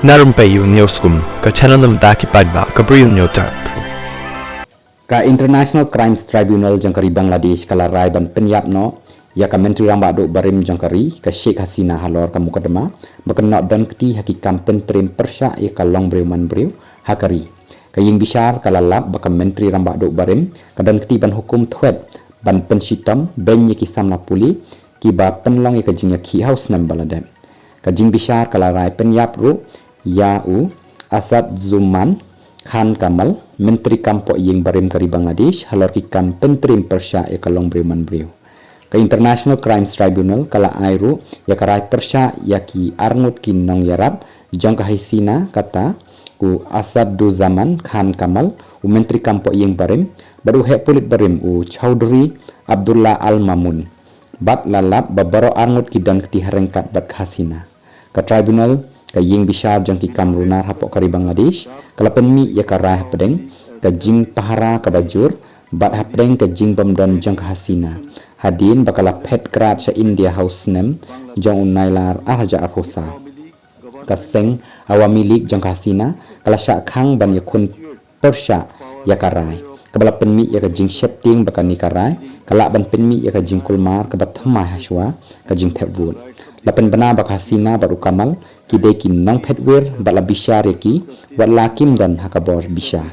Narumpayu Newskum, ka channel nam daki padba, ka Brill Newtar. Ka International Crimes Tribunal jangkari Bangladesh kala rai ban penyap no ya ka menteri ramba do barim jangkari ka Sheikh Hasina halor ka mukadama bakan dan keti hakikam pentrim persya ya ka long breuman breu hakari ka ying bishar kala lab bakan menteri ramba do barim ka dan keti ban hukum thwet ban penshitam ben ya ki samna puli ki ba penlong ya ka jing ya ki house nam baladem ka jing bishar kala rai penyap ru ya Asad Zuman Khan Kamal Menteri Kampok Ying Barim Kari Bangladesh halor ki kam pentrim persya ya kalong briman briu ka International Crimes Tribunal kala airu ya karai persya ya ki arngut ki nong yarab jong ka Hasina kata ku Asad Du Zaman Khan Kamal u Menteri Kampok Ying Barim baru he pulit barim u Chowdhury Abdullah Al Mamun bat lalap babaro arngut ki dan keti harengkat bat Hasina ka tribunal ka ying bishar jang ki kamrunar hapok kari Bangladesh kala penmi ya karah pedeng ka jing pahara ka bajur bat hapdeng ka jing bamdan jang ka Hasina hadin bakala pet krat sa India House nem jang unailar arja aposa ka seng awami lig jang ka Hasina kala sya khang ban yakun persya ya karai kabala penmi ya ka jing shepting bakani karai kala ban penmi ya ka jing kulmar ka bathma haswa ka jing thebul lapan bana bak Hasina baru kamal kide ki nong petwir bala bishar yaki wala kim dan hakabor bishar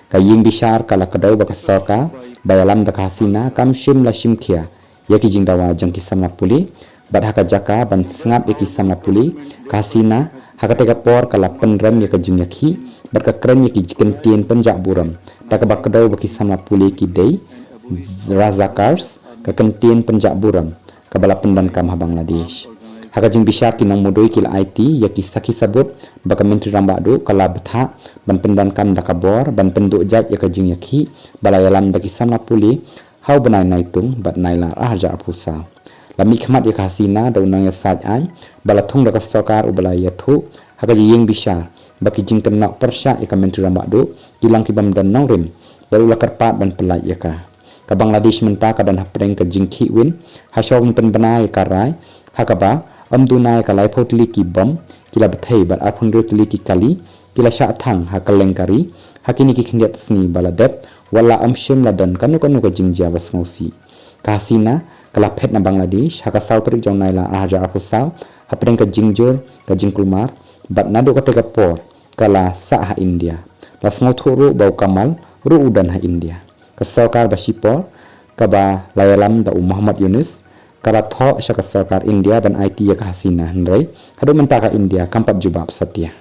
ka ying bishar kala kadau bak sarka bayalam dak Hasina kam shim la shim khia yaki jing dawa jang ki samna puli bad haka jaka ban sngap yaki samna puli ka Hasina hakatega por kala penrem yaka jing yaki bad ka kren yaki jiken tien penjak buram dak bak kadau bak samna puli ki dei razakars ka kentien penjak buram kabala pendan kam Bangladesh hakajing bishar ki nong mudoi kil IT yaki saki sabut baka menteri ramba do kala betha ban pendan kam dakabor ban penduk jak yakajing yaki balayalam daki samna puli hau banai naitung bat naila arja apusa lami khmat yak Hasina do nang ya saj ai bala thung daka sarkar u bala yathu hakaji ying bishar baki jing tenok persya yak menteri ramba do kilang ki bam dan nong rim baru lakar pat ban pelaj yaka ka Bangladesh menta ka dan hapdeng ka jing ki win hasawing penbana yakarai hakaba amdunai kalai potli ki bom kila bethei bat aphundro tli ki kali kila sha thang hakalengkari hakini ki khindiat sni baladep wala amshim ladan kanu ka jingja basmosi ka Hasina kala phet na Bangladesh haka sautri jong naila arja afusal hapdeng ka jingjor ka jingkulmar bat nadu ka tega por kala sa ha India las ngothuru bau kamal ru udan ha India ka sarkar basipor ka ba layalam da Muhammad Yunus kala tho syaka sarkar India dan IT ya ka Hasina hendrai hadu mentaka India kampat jubab satya